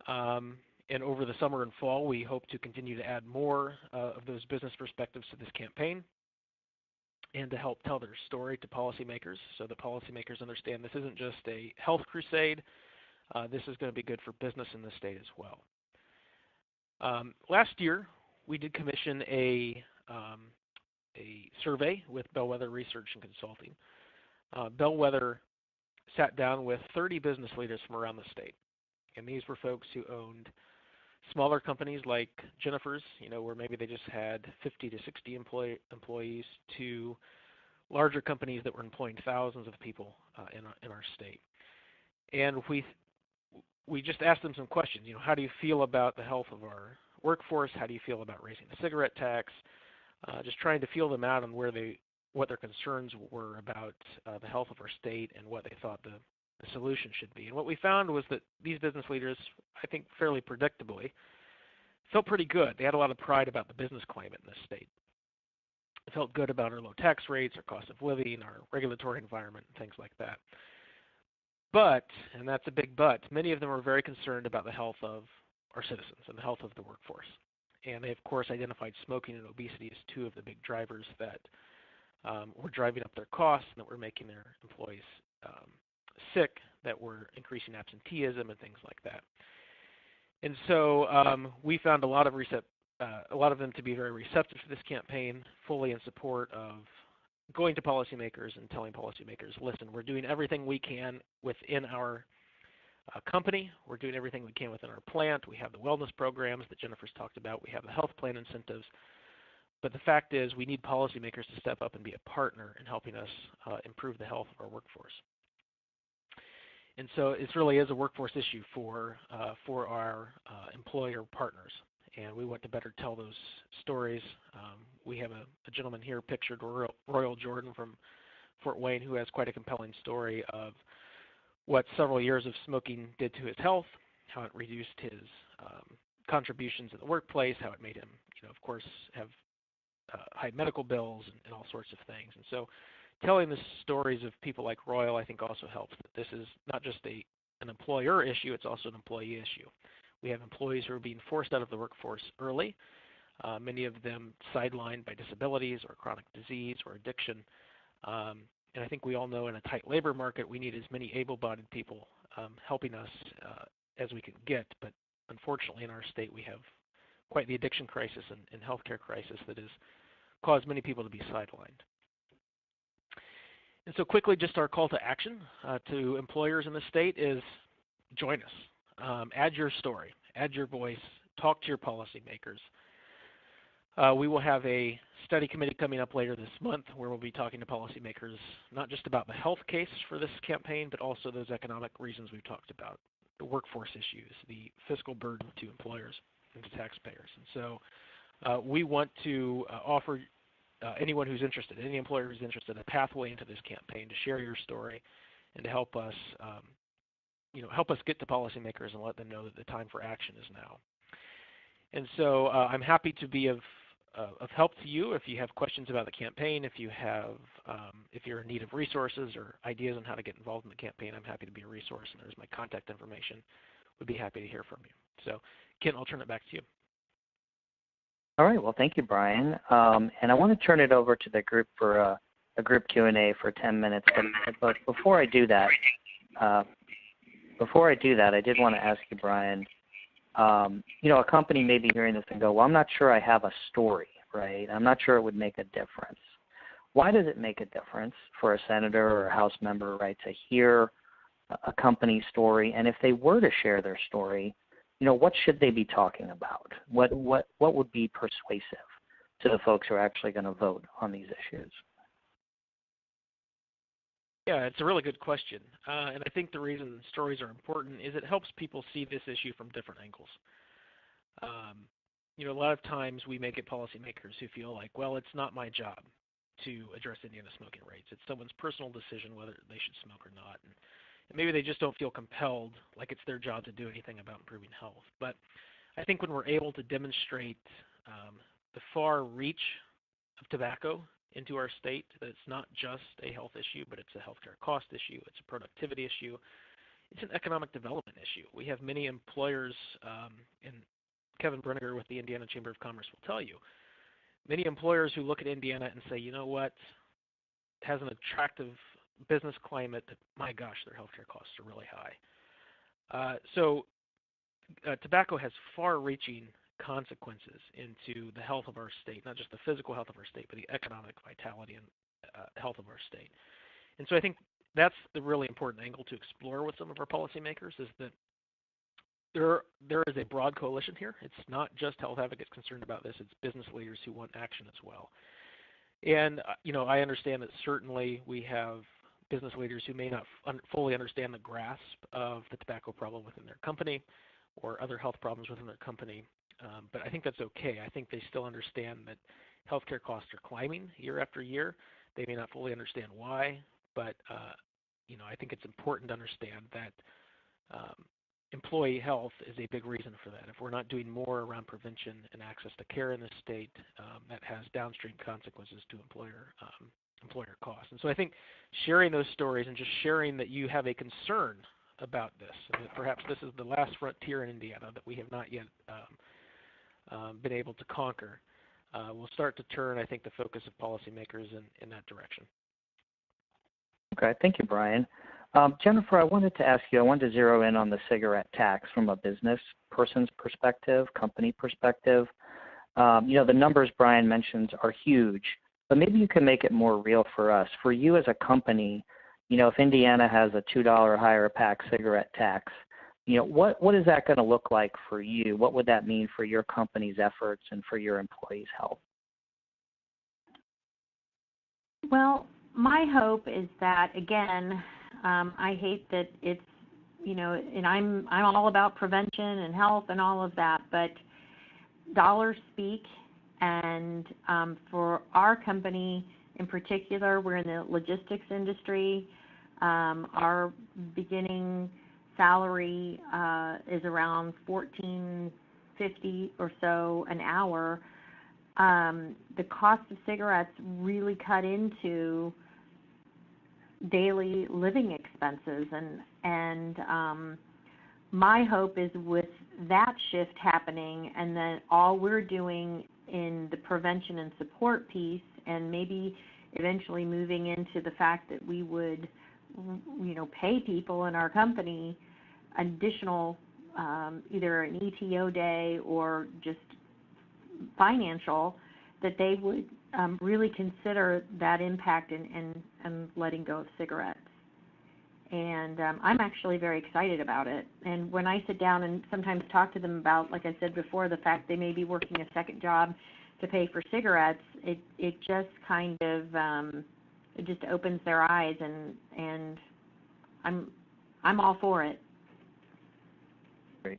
And over the summer and fall, we hope to continue to add more of those business perspectives to this campaign and to help tell their story to policymakers so that policymakers understand this isn't just a health crusade. This is going to be good for business in the state as well. Last year, we did commission a survey with Bellwether Research and Consulting. Bellwether sat down with 30 business leaders from around the state. And these were folks who owned smaller companies like Jennifer's, where maybe they just had 50 to 60 employees, to larger companies that were employing thousands of people in our state. And we just asked them some questions. How do you feel about the health of our workforce? How do you feel about raising the cigarette tax? Just trying to feel them out on what their concerns were about the health of our state and what they thought the solution should be. And what we found was that these business leaders, I think fairly predictably, felt pretty good. They had a lot of pride about the business climate in this state. felt good about our low tax rates, our cost of living, our regulatory environment, and things like that. But, and that's a big but, many of them are very concerned about the health of our citizens and the health of the workforce. And they, of course, identified smoking and obesity as two of the big drivers that were driving up their costs and that were making their employees sick, that were increasing absenteeism and things like that. And so we found a lot of them to be very receptive to this campaign, fully in support of going to policymakers and telling policymakers, listen, we're doing everything we can within our company. We're doing everything we can within our plant. We have the wellness programs that Jennifer's talked about. We have the health plan incentives. But the fact is we need policymakers to step up and be a partner in helping us improve the health of our workforce. And so it really is a workforce issue for our employer partners. And we want to better tell those stories. We have a gentleman here pictured, Royal Jordan from Fort Wayne, who has quite a compelling story of what several years of smoking did to his health, how it reduced his contributions in the workplace, how it made him, of course, have high medical bills and all sorts of things. And so telling the stories of people like Royal, I think, also helps. That this is not just an employer issue, it's also an employee issue. We have employees who are being forced out of the workforce early, many of them sidelined by disabilities or chronic disease or addiction. And I think we all know in a tight labor market, we need as many able-bodied people helping us as we can get. But unfortunately, in our state, we have quite the addiction crisis and healthcare crisis that has caused many people to be sidelined. And so quickly, just our call to action to employers in the state is join us. Add your story, add your voice, talk to your policymakers. We will have a study committee coming up later this month where we'll be talking to policymakers not just about the health case for this campaign, but also those economic reasons we've talked about, the workforce issues, the fiscal burden to employers and to taxpayers. And so we want to offer anyone who's interested, any employer who's interested, a pathway into this campaign to share your story and to help us get to policymakers and let them know that the time for action is now. And so I'm happy to be of help to you if you have questions about the campaign, if you're in need of resources or ideas on how to get involved in the campaign. I'm happy to be a resource, and there's my contact information. Would be happy to hear from you. So, Kent, I'll turn it back to you. All right. Well, thank you, Brian. And I want to turn it over to the group for a group Q&A for 10 minutes. But before I do that, I did want to ask you, Brian. A company may be hearing this and go, well, I'm not sure I have a story, right? I'm not sure it would make a difference. Why does it make a difference for a senator or a House member, right, to hear a company's story? And if they were to share their story, what should they be talking about? What would be persuasive to the folks who are actually going to vote on these issues? Yeah, it's a really good question. And I think the reason stories are important is it helps people see this issue from different angles. A lot of times we make it policymakers who feel like, well, it's not my job to address Indiana smoking rates. It's someone's personal decision whether they should smoke or not. And maybe they just don't feel compelled, like it's their job to do anything about improving health. But I think when we're able to demonstrate the far reach of tobacco into our state, that it's not just a health issue, but it's a healthcare cost issue, it's a productivity issue, it's an economic development issue. We have many employers, and Kevin Brinegar with the Indiana Chamber of Commerce will tell you, many employers who look at Indiana and say, you know what, it has an attractive business climate, that, my gosh, their healthcare costs are really high. So tobacco has far-reaching consequences into the health of our state, not just the physical health of our state, but the economic vitality and health of our state. And so I think that's the really important angle to explore with some of our policymakers, is that there is a broad coalition here. It's not just health advocates concerned about this, it's business leaders who want action as well. And, I understand that certainly we have business leaders who may not fully understand the grasp of the tobacco problem within their company or other health problems within their company. But I think that's okay. I think they still understand that healthcare costs are climbing year after year. They may not fully understand why, but I think it's important to understand that employee health is a big reason for that. If we're not doing more around prevention and access to care in this state, that has downstream consequences to employer costs. And so I think sharing those stories and just sharing that you have a concern about this, and that perhaps this is the last frontier in Indiana that we have not yet been able to conquer, will start to turn, I think, the focus of policymakers in that direction. Okay, thank you, Brian. Jennifer, I wanted to zero in on the cigarette tax from a business person's perspective, company perspective. The numbers Brian mentions are huge, but maybe you can make it more real for us. For you as a company, if Indiana has a $2 higher pack cigarette tax, what is that going to look like for you? What would that mean for your company's efforts and for your employees' health? Well, my hope is that, again, I hate that it's, and I'm all about prevention and health and all of that, but dollars speak, and for our company in particular, we're in the logistics industry. Our beginning salary is around $14.50 or so an hour. The cost of cigarettes really cut into daily living expenses, and my hope is with that shift happening, and then all we're doing in the prevention and support piece, and maybe eventually moving into the fact that we would, pay people in our company additional, either an ETO day or just financial, that they would really consider that impact and letting go of cigarettes. And I'm actually very excited about it. And when I sit down and sometimes talk to them about, like I said before, the fact they may be working a second job to pay for cigarettes, it just kind of it just opens their eyes, and I'm all for it. Great.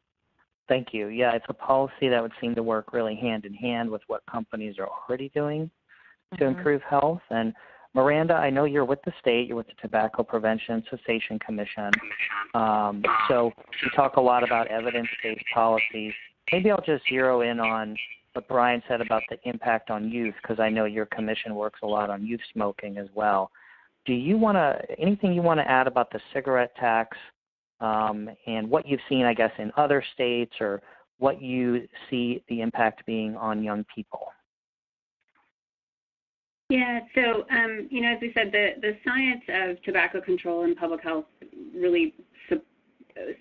Thank you. Yeah, it's a policy that would seem to work really hand in hand with what companies are already doing to improve health. And Miranda, I know you're with the state, you're with the Tobacco Prevention and Cessation Commission. So you talk a lot about evidence-based policies. Maybe I'll just zero in on what Brian said about the impact on youth, because I know your commission works a lot on youth smoking as well. Do you anything you want to add about the cigarette tax and what you've seen, I guess, in other states, or what you see the impact being on young people? Yeah, so, as we said, the science of tobacco control and public health really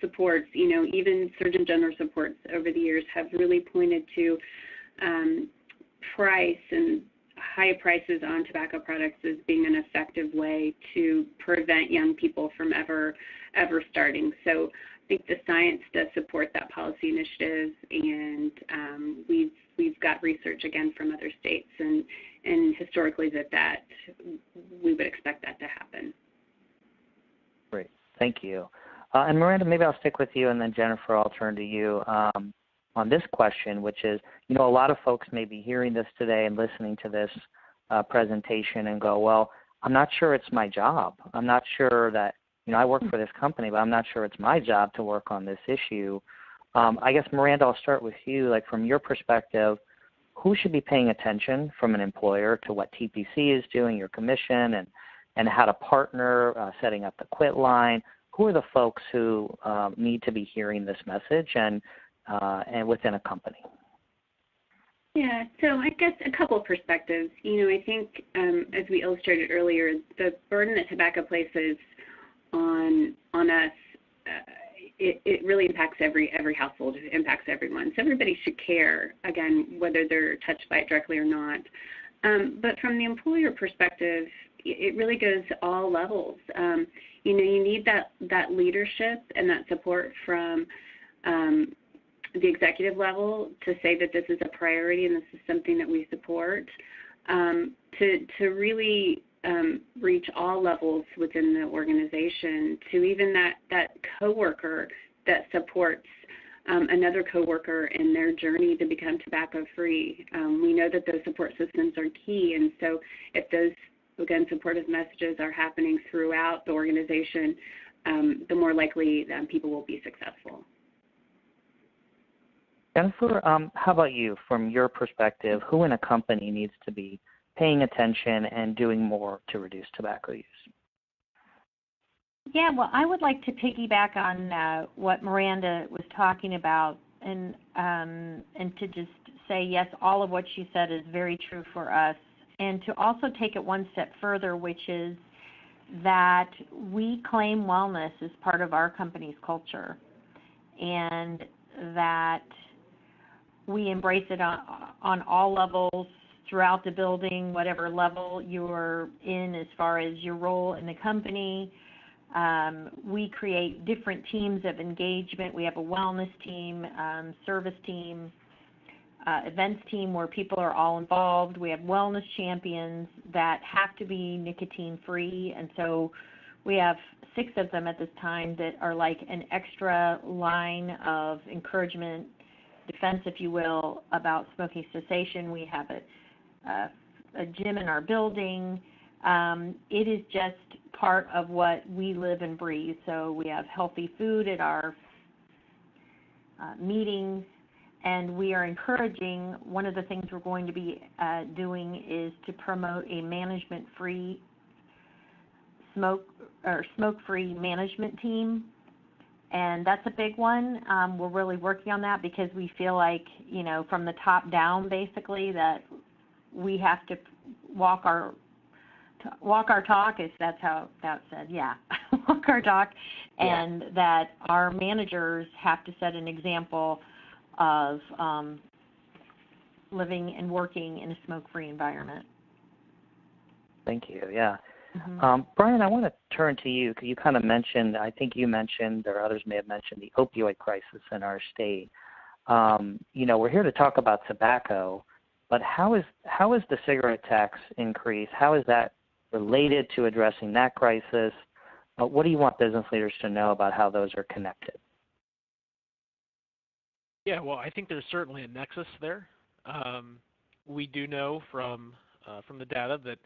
supports, even Surgeon General's reports over the years have really pointed to price and high prices on tobacco products as being an effective way to prevent young people from ever starting. So I think the science does support that policy initiative, and we've got research again from other states, and historically that we would expect that to happen. Great, thank you. And Miranda, maybe I'll stick with you, and then Jennifer, I'll turn to you on this question, which is, a lot of folks may be hearing this today and listening to this presentation and go, well, I'm not sure it's my job. I'm not sure that, I work for this company, but I'm not sure it's my job to work on this issue. I guess, Miranda, I'll start with you. Like, from your perspective, who should be paying attention from an employer to what TPC is doing, your commission, and how to partner, setting up the quit line? Who are the folks who need to be hearing this message and within a company? Yeah, so I guess a couple of perspectives. I think as we illustrated earlier, the burden that tobacco places on us, it really impacts every household. It impacts everyone. So everybody should care, again, whether they're touched by it directly or not. But from the employer perspective, it really goes to all levels. You need that leadership and that support from the executive level to say that this is a priority and this is something that we support, to really reach all levels within the organization, to even that coworker that supports another coworker in their journey to become tobacco-free. We know that those support systems are key, and so if those, again, supportive messages are happening throughout the organization, the more likely people will be successful. Jennifer, how about you? From your perspective, who in a company needs to be paying attention and doing more to reduce tobacco use? Yeah, well, I would like to piggyback on what Miranda was talking about, and to just say yes, all of what she said is very true for us, and to also take it one step further, which is that we claim wellness as part of our company's culture, and that we embrace it on all levels throughout the building, whatever level you're in as far as your role in the company. We create different teams of engagement. We have a wellness team, service team, events team where people are all involved. We have wellness champions that have to be nicotine free, and so we have 6 of them at this time that are like an extra line of encouragement, defense, if you will, about smoking cessation. We have a gym in our building. It is just part of what we live and breathe. So we have healthy food at our meetings, and we are encouraging, one of the things we're going to be doing is to promote a management-free smoke-free management team, and that's a big one. We're really working on that because we feel like, from the top down, basically, that we have to walk our talk, if that's how that's said, yeah, walk our talk, and that our managers have to set an example of living and working in a smoke-free environment. Thank you, yeah. Mm-hmm. Brian, I want to turn to you. You kind of mentioned, I think you mentioned, or others may have mentioned, the opioid crisis in our state. We're here to talk about tobacco, but how is the cigarette tax increase, how is that related to addressing that crisis? What do you want business leaders to know about how those are connected? Yeah, well, I think there's certainly a nexus there. We do know from the data that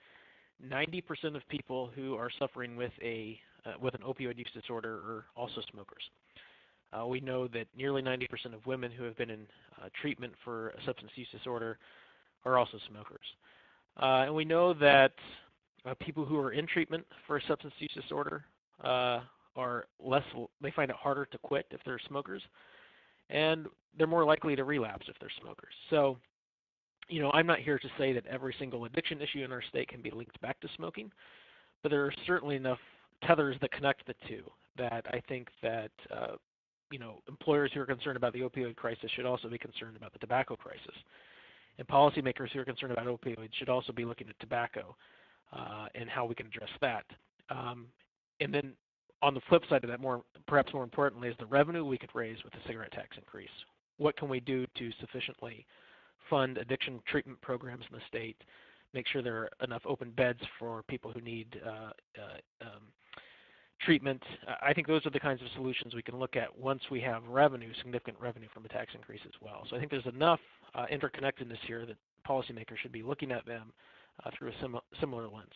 90% of people who are suffering with an opioid use disorder are also smokers. We know that nearly 90% of women who have been in treatment for a substance use disorder are also smokers. And we know that people who are in treatment for a substance use disorder they find it harder to quit if they're smokers, and they're more likely to relapse if they're smokers. So, I'm not here to say that every single addiction issue in our state can be linked back to smoking, but there are certainly enough tethers that connect the two that I think that, employers who are concerned about the opioid crisis should also be concerned about the tobacco crisis. And policymakers who are concerned about opioids should also be looking at tobacco and how we can address that. And then on the flip side of that, perhaps more importantly, is the revenue we could raise with the cigarette tax increase. What can we do to sufficiently fund addiction treatment programs in the state, make sure there are enough open beds for people who need treatment? I think those are the kinds of solutions we can look at once we have significant revenue from a tax increase as well. So I think there's enough interconnectedness here that policymakers should be looking at them through a similar lens.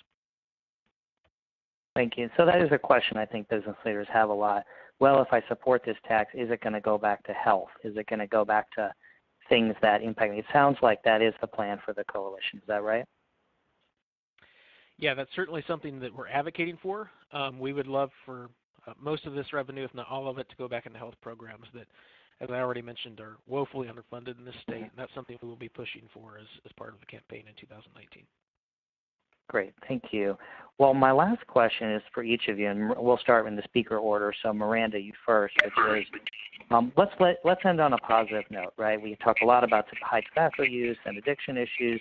Thank you. So that is a question I think business leaders have a lot. Well, if I support this tax, is it going to go back to health? Is it going to go back to things that impact me? It sounds like that is the plan for the coalition. Is that right? Yeah, that's certainly something that we're advocating for. We would love for most of this revenue, if not all of it, to go back into health programs that, as I already mentioned, are woefully underfunded in this state. And that's something we will be pushing for as part of the campaign in 2019. Great, thank you. Well, my last question is for each of you, and we'll start in the speaker order. So, Miranda, you first, which is, let's end on a positive note, right? We talk a lot about high tobacco use and addiction issues.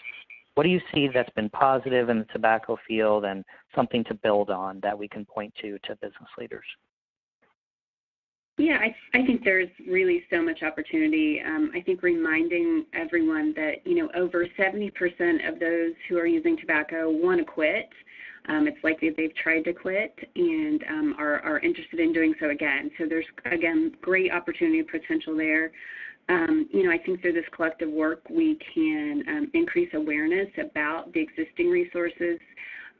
What do you see that's been positive in the tobacco field and something to build on that we can point to business leaders? Yeah, I think there's really so much opportunity. I think reminding everyone that, over 70% of those who are using tobacco want to quit. It's likely they've tried to quit and are interested in doing so again. So there's, again, great opportunity potential there. I think through this collective work, we can increase awareness about the existing resources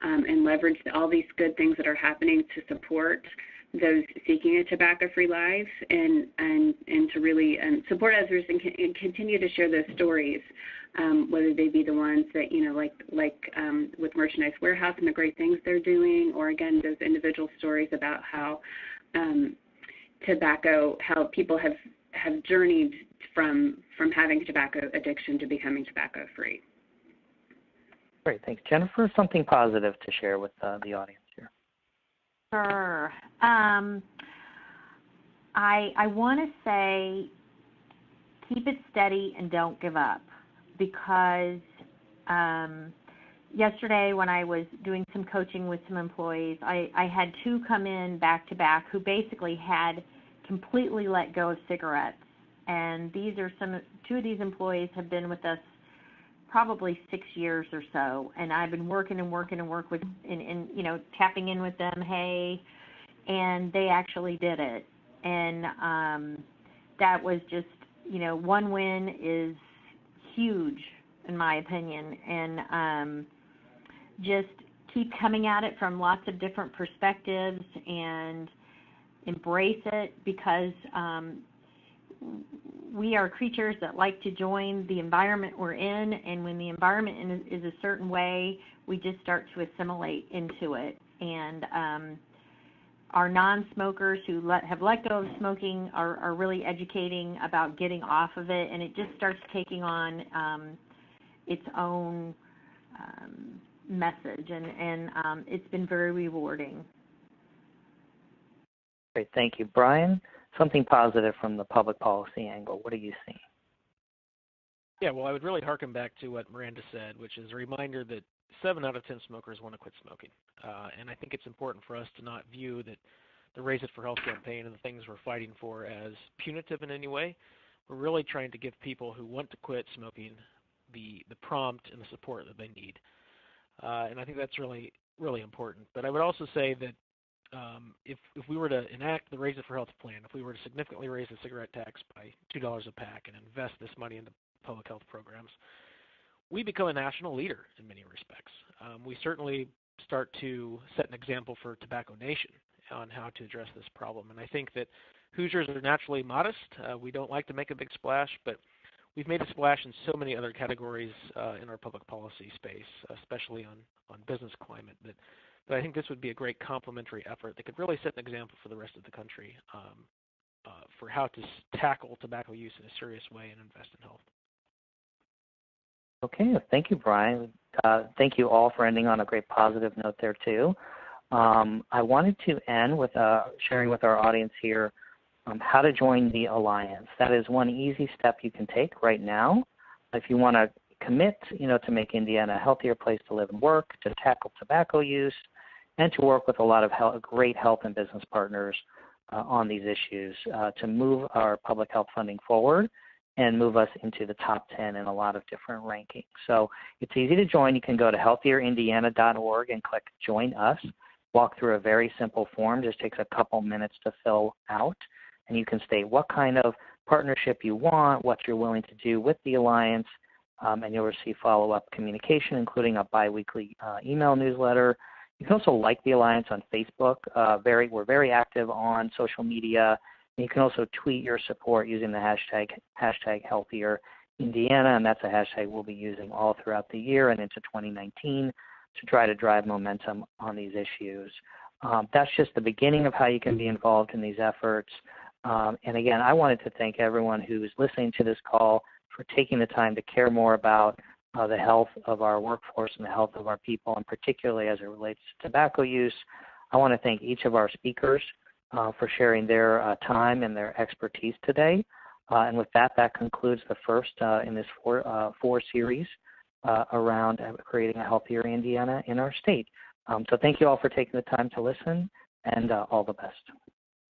and leverage all these good things that are happening to support those seeking a tobacco-free life, and to really support others and continue to share those stories, whether they be the ones that, like with Merchandise Warehouse and the great things they're doing, or again, those individual stories about how how people have journeyed from having tobacco addiction to becoming tobacco-free. Great, thanks. Jennifer, something positive to share with the audience here. Sure. I want to say keep it steady and don't give up, because yesterday when I was doing some coaching with some employees, I had two come in back to back who basically had completely let go of cigarettes. And these are two of these employees have been with us probably 6 years or so, and I've been working with, tapping in with them, hey, and they actually did it. And that was just, one win is huge in my opinion, and just keep coming at it from lots of different perspectives and embrace it, because we are creatures that like to join the environment we're in, and when the environment is a certain way, we just start to assimilate into it. And our non-smokers who have let go of smoking are really educating about getting off of it, and it just starts taking on its own message, and it's been very rewarding. Great, thank you. Brian, something positive from the public policy angle. What are you seeing? Yeah, well, I would really harken back to what Miranda said, which is a reminder that 7 out of 10 smokers want to quit smoking. And I think it's important for us to not view that the Raise It for Health campaign and the things we're fighting for as punitive in any way. We're really trying to give people who want to quit smoking the prompt and the support that they need. And I think that's really, really important. But I would also say that if we were to enact the Raise It for Health plan, if we were to significantly raise the cigarette tax by $2 a pack and invest this money into public health programs, we become a national leader in many respects. We certainly start to set an example for Tobacco Nation on how to address this problem. And I think that Hoosiers are naturally modest. We don't like to make a big splash, but we've made a splash in so many other categories in our public policy space, especially on business climate, that I think this would be a great complementary effort that could really set an example for the rest of the country for how to tackle tobacco use in a serious way and invest in health. Okay, thank you, Brian. Thank you all for ending on a great positive note there, too. I wanted to end with sharing with our audience here how to join the Alliance. That is one easy step you can take right now if you want to commit, to make Indiana a healthier place to live and work, to tackle tobacco use, and to work with a lot of great health and business partners on these issues to move our public health funding forward and move us into the top 10 in a lot of different rankings. So it's easy to join. You can go to healthierindiana.org and click Join Us. Walk through a very simple form. Just takes a couple minutes to fill out. And you can state what kind of partnership you want, what you're willing to do with the Alliance, and you'll receive follow-up communication, including a biweekly email newsletter. You can also like the Alliance on Facebook. We're very active on social media. And you can also tweet your support using the hashtag HealthierIndiana, and that's a hashtag we'll be using all throughout the year and into 2019 to try to drive momentum on these issues. That's just the beginning of how you can be involved in these efforts. And again, I wanted to thank everyone who's listening to this call for taking the time to care more about the health of our workforce and the health of our people, and particularly as it relates to tobacco use. I want to thank each of our speakers for sharing their time and their expertise today. And with that, that concludes the first in this four series around creating a healthier Indiana in our state. So thank you all for taking the time to listen, and all the best.